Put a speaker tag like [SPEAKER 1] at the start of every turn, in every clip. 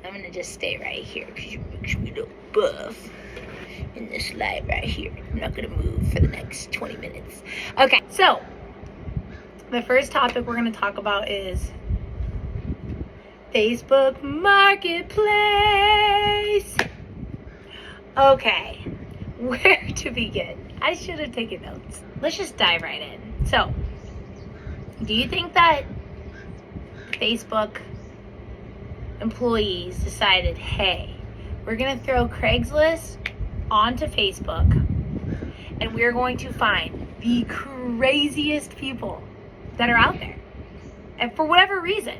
[SPEAKER 1] I'm gonna just stay right here because you makes me look buff in this light right here. I'm not gonna move for the next 20 minutes. Okay, so the first topic we're gonna talk about is Facebook Marketplace. Okay, where to begin? I should have taken notes. Let's just dive right in. So, do you think that Facebook employees decided, hey, we're going to throw Craigslist onto Facebook and we're going to find the craziest people that are out there? And for whatever reason,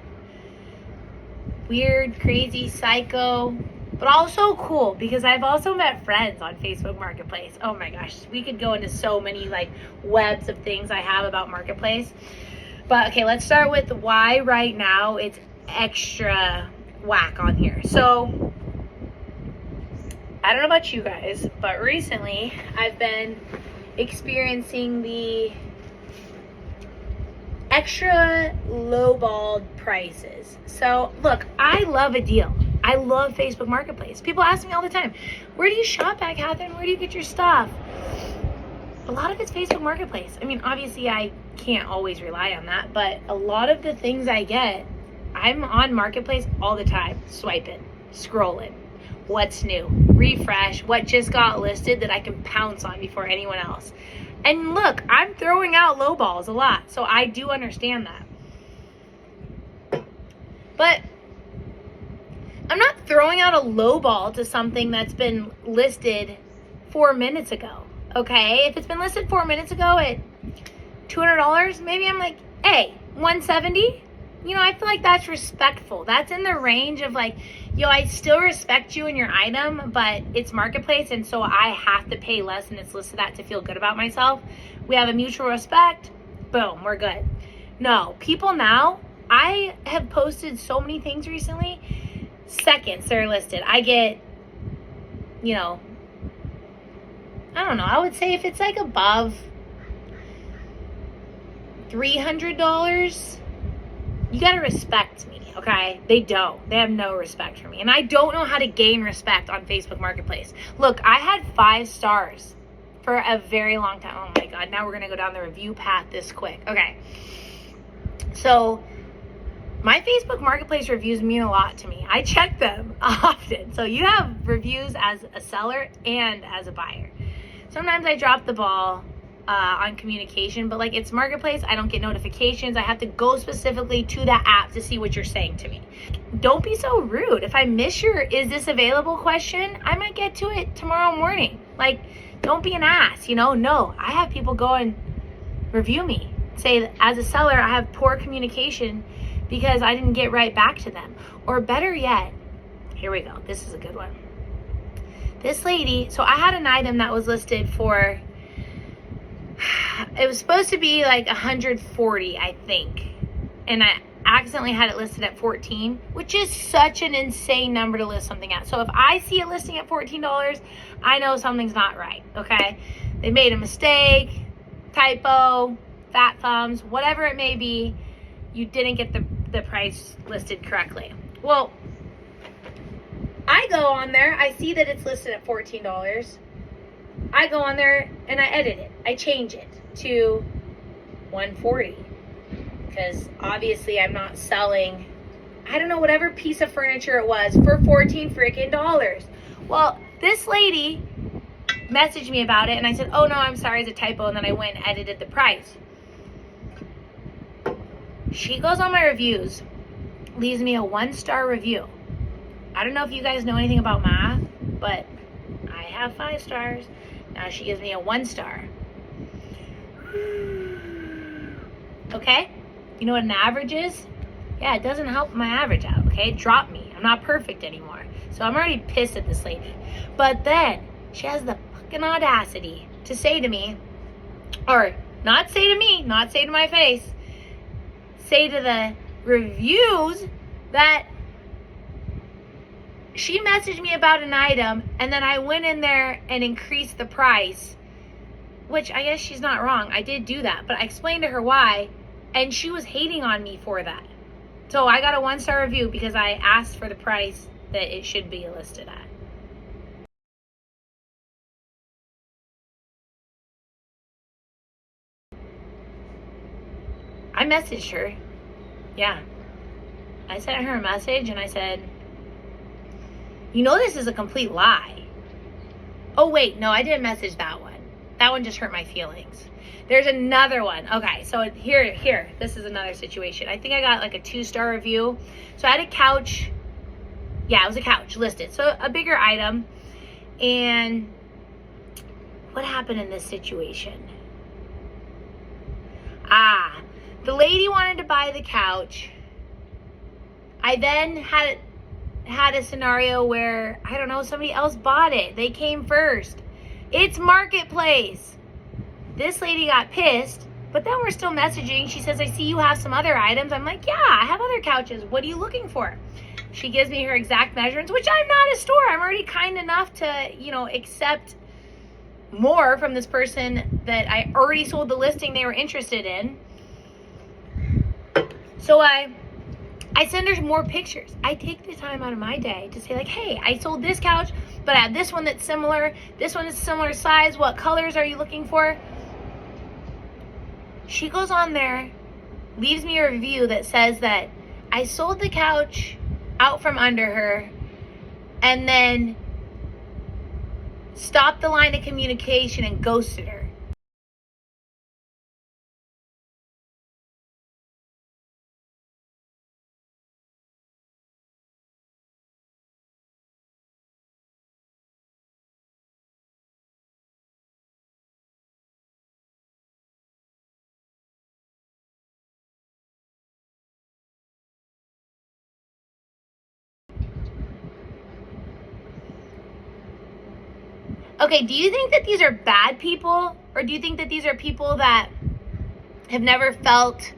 [SPEAKER 1] weird, crazy, psycho, but also cool, because I've also met friends on Facebook Marketplace. Oh my gosh, we could go into so many like webs of things I have about Marketplace. But okay, let's start with why right now it's extra whack on here. So I don't know about you guys, but recently I've been experiencing the extra lowballed prices. So look, I love a deal. I love Facebook Marketplace. People ask me all the time, where do you shop at, Catherine? Where do you get your stuff? A lot of it's Facebook Marketplace. I mean, obviously I can't always rely on that, but a lot of the things I get, I'm on Marketplace all the time, swiping, scrolling, what's new, refresh, what just got listed that I can pounce on before anyone else. And look, I'm throwing out low balls a lot, so I do understand that. But I'm not throwing out a low ball to something that's been listed 4 minutes ago, okay? If it's been listed 4 minutes ago at $200, maybe I'm like, hey, $170? You know, I feel like that's respectful. That's in the range of like, yo, I still respect you and your item, but it's Marketplace, and so I have to pay less and it's listed at to feel good about myself. We have a mutual respect. Boom, we're good. No, people now, I have posted so many things recently, seconds they're listed. I get, you know, I don't know, I would say if it's like above $300, you gotta respect me, okay? They don't. They have no respect for me. And I don't know how to gain respect on Facebook Marketplace. Look, I had 5 stars for a very long time. Oh my God, now we're gonna go down the review path this quick. Okay. So, my Facebook Marketplace reviews mean a lot to me. I check them often. So you have reviews as a seller and as a buyer. Sometimes I drop the ball on communication, but like it's Marketplace, I don't get notifications. I have to go specifically to that app to see what you're saying to me. Don't be so rude. If I miss your "is this available" question, I might get to it tomorrow morning. Like, don't be an ass, you know? No, I have people go and review me. Say, as a seller, I have poor communication because I didn't get right back to them. Or better yet, here we go. This is a good one. This lady, so I had an item that was listed for, it was supposed to be like 140, I think. And I accidentally had it listed at 14, which is such an insane number to list something at. So if I see it listing at $14, I know something's not right, okay? They made a mistake, typo, fat thumbs, whatever it may be. You didn't get the price listed correctly. Well, I go on there, I see that it's listed at $14. I go on there and I edit it. I change it to 140 because obviously I'm not selling, I don't know, whatever piece of furniture it was for 14 freaking dollars. Well, this lady messaged me about it and I said, oh no, I'm sorry, it's a typo, and then I went and edited the price. She goes on my reviews, leaves me a 1-star review. I don't know if you guys know anything about math, but I have 5 stars. Now she gives me a 1-star. Okay? You know what an average is? Yeah, it doesn't help my average out, okay? Drop me. I'm not perfect anymore. So I'm already pissed at this lady. But then she has the fucking audacity to say to me, or not say to me, not say to my face, say to the reviews that she messaged me about an item and then I went in there and increased the price, which I guess she's not wrong. I did do that, but I explained to her why, and she was hating on me for that. So I got a 1-star review because I asked for the price that it should be listed at. I messaged her. Yeah. I sent her a message and I said, you know this is a complete lie. Oh, wait, no, I didn't message that one. That one just hurt my feelings. There's another one. Okay, so here, this is another situation. I think I got like a 2-star review. So I had a couch. Yeah, it was a couch listed. So a bigger item. And what happened in this situation? The lady wanted to buy the couch. I then had a scenario where, I don't know, somebody else bought it. They came first. It's marketplace. This lady got pissed, but then we're still messaging. She says, I see you have some other items. I'm like, yeah, I have other couches. What are you looking for? She gives me her exact measurements, which I'm not a store. I'm already kind enough to, accept more from this person that I already sold the listing they were interested in. So I send her more pictures. I take the time out of my day to say, like, hey, I sold this couch, but I have this one that's similar. This one is similar size. What colors are you looking for? She goes on there, leaves me a review that says that I sold the couch out from under her and then stopped the line of communication and ghosted her. Okay, do you think that these are bad people? Or do you think that these are people that have never felt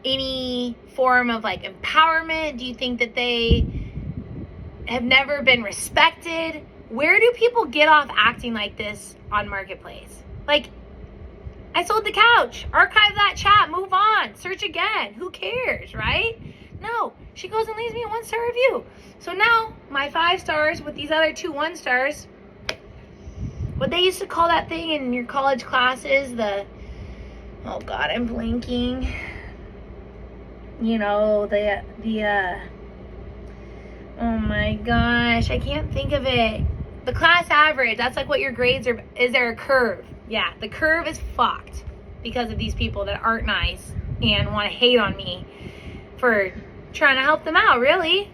[SPEAKER 1] any form of like empowerment? Do you think that they have never been respected? Where do people get off acting like this on Marketplace? Like, I sold the couch. Archive that chat. Move on. Search again. Who cares, right? No. She goes and leaves me a 1-star review. So now my 5 stars with these other 2 1-stars. What they used to call that thing in your college classes, oh God, I'm blinking. Oh my gosh, I can't think of it. The class average, that's like what your grades are. Is there a curve? Yeah, the curve is fucked because of these people that aren't nice and want to hate on me for trying to help them out, really.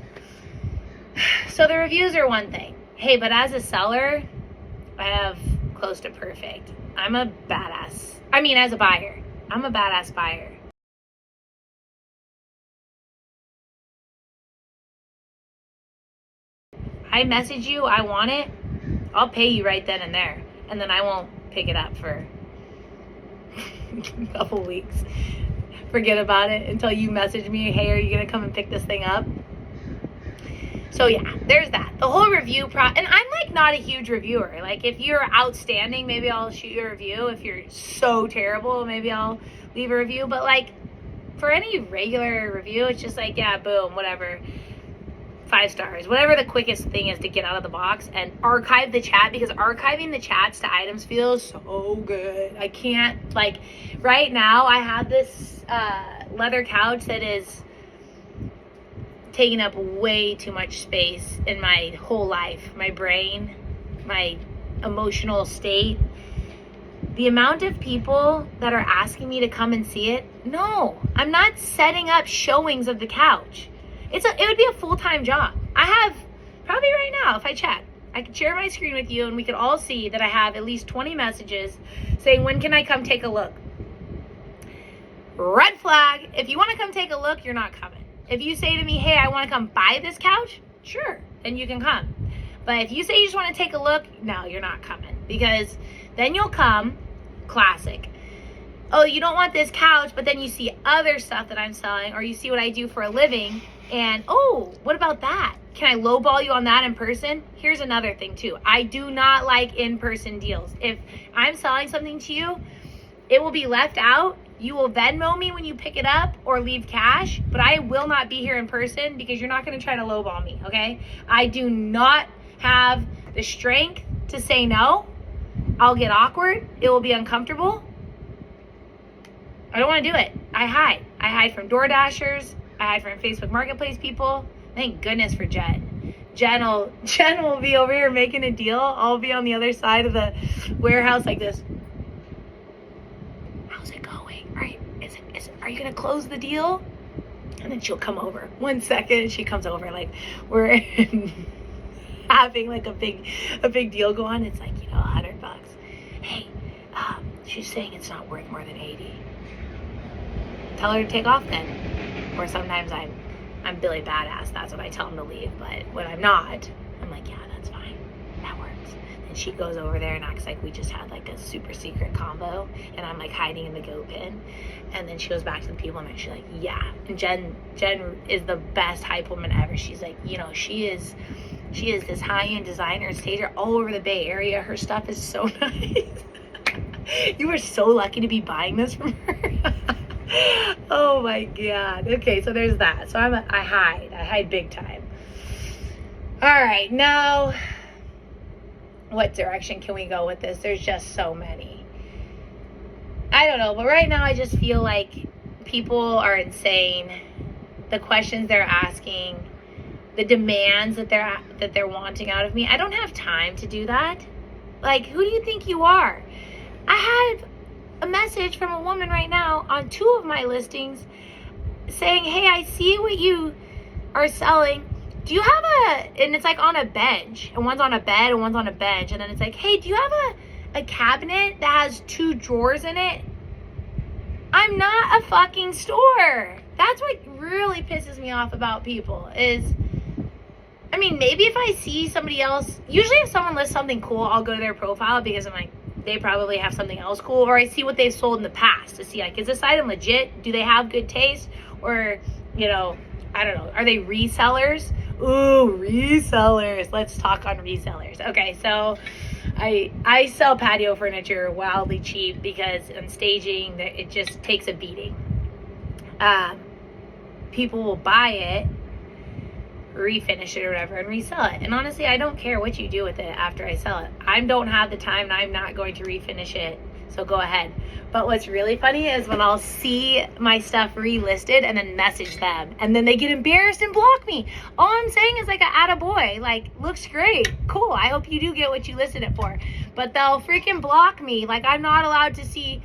[SPEAKER 1] So the reviews are one thing. Hey, but as a seller, I have close to perfect. I'm a badass. As a buyer, I'm a badass buyer. I message you, I want it, I'll pay you right then and there. And then I won't pick it up for a couple weeks. Forget about it until you message me, hey, are you going to come and pick this thing up? So yeah, there's that. The whole review and I'm like not a huge reviewer. Like if you're outstanding, maybe I'll shoot you a review. If you're so terrible, maybe I'll leave a review. But like for any regular review, it's just like, yeah, boom, whatever. 5 stars, whatever the quickest thing is to get out of the box, and archive the chat, because archiving the chats to items feels so good. I can't, like, right now I have this leather couch that is taking up way too much space in my whole life, my brain, my emotional state. The amount of people that are asking me to come and see it, no, I'm not setting up showings of the couch. It would be a full-time job. I have, probably right now, if I check, I could share my screen with you and we could all see that I have at least 20 messages saying, when can I come take a look? Red flag. If you want to come take a look, you're not coming. If you say to me, hey, I want to come buy this couch, sure, then you can come. But if you say you just want to take a look, no, you're not coming. Because then you'll come, classic. Oh, you don't want this couch, but then you see other stuff that I'm selling, or you see what I do for a living, and oh, what about that? Can I lowball you on that in person? Here's another thing too. I do not like in-person deals. If I'm selling something to you, It will be left out. You will Venmo me when you pick it up or leave cash, but I will not be here in person because you're not going to try to lowball me, okay? I do not have the strength to say no. I'll get awkward. It will be uncomfortable. I don't want to do it. I hide. I hide from DoorDashers. I hide from Facebook Marketplace people. Thank goodness for Jen. Jen will be over here making a deal. I'll be on the other side of the warehouse like this. How's it going? Are you going to close the deal? And then she'll come over. 1 second, she comes over like we're having like a big deal go on. It's like, $100. Hey, she's saying it's not worth more than 80. Tell her to take off then. Or sometimes I'm Billy Badass. That's what I tell him to leave. But when I'm not, I'm like, yeah, that's fine. That works. And she goes over there and acts like we just had like a super secret combo. And I'm like hiding in the goat pin. And then she goes back to the people and she's like, yeah. And Jen is the best hype woman ever. She's like, she is this high-end designer and stager all over the Bay Area. Her stuff is so nice. You are so lucky to be buying this from her. Oh my God. Okay, so there's that. So I hide big time. All right, now what direction can we go with this? There's just so many. I don't know, but right now I just feel like people are insane. The questions they're asking, the demands that they're wanting out of me. I don't have time to do that. Like, who do you think you are? I have a message from a woman right now on 2 of my listings saying, hey, I see what you are selling. Do you have and it's like on a bench, and one's on a bed and one's on a bench, and then it's like, hey, do you have a cabinet that has 2 drawers in it? I'm not a fucking store. That's what really pisses me off about people is, I mean, maybe if I see somebody else, usually if someone lists something cool, I'll go to their profile because I'm like, they probably have something else cool, or I see what they've sold in the past to see, like, is this item legit? Do they have good taste? Or, I don't know, are they resellers? Ooh, resellers. Let's talk on resellers. Okay, so I sell patio furniture wildly cheap because in staging, it just takes a beating. People will buy it, refinish it or whatever, and resell it. And honestly, I don't care what you do with it after I sell it. I don't have the time and I'm not going to refinish it, so go ahead. But what's really funny is when I'll see my stuff relisted and then message them, and then they get embarrassed and block me. All I'm saying is like, attaboy, like, looks great, cool, I hope you do get what you listed it for. But they'll freaking block me. Like, I'm not allowed to see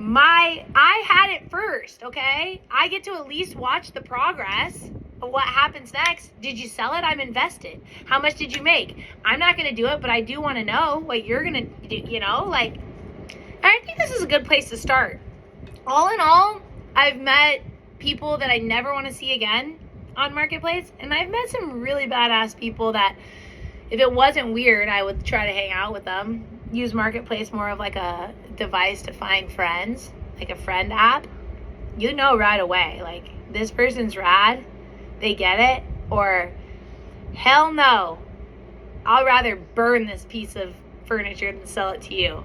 [SPEAKER 1] I had it first, okay? I get to at least watch the progress of what happens next. Did you sell it? I'm invested. How much did you make? I'm not going to do it, but I do want to know what you're going to do, like, I think this is a good place to start. All in all, I've met people that I never want to see again on Marketplace, and I've met some really badass people that if it wasn't weird, I would try to hang out with them. Use Marketplace more of like a device to find friends, like a friend app. You know right away, like, this person's rad, they get it, or hell no, I'll rather burn this piece of furniture than sell it to you.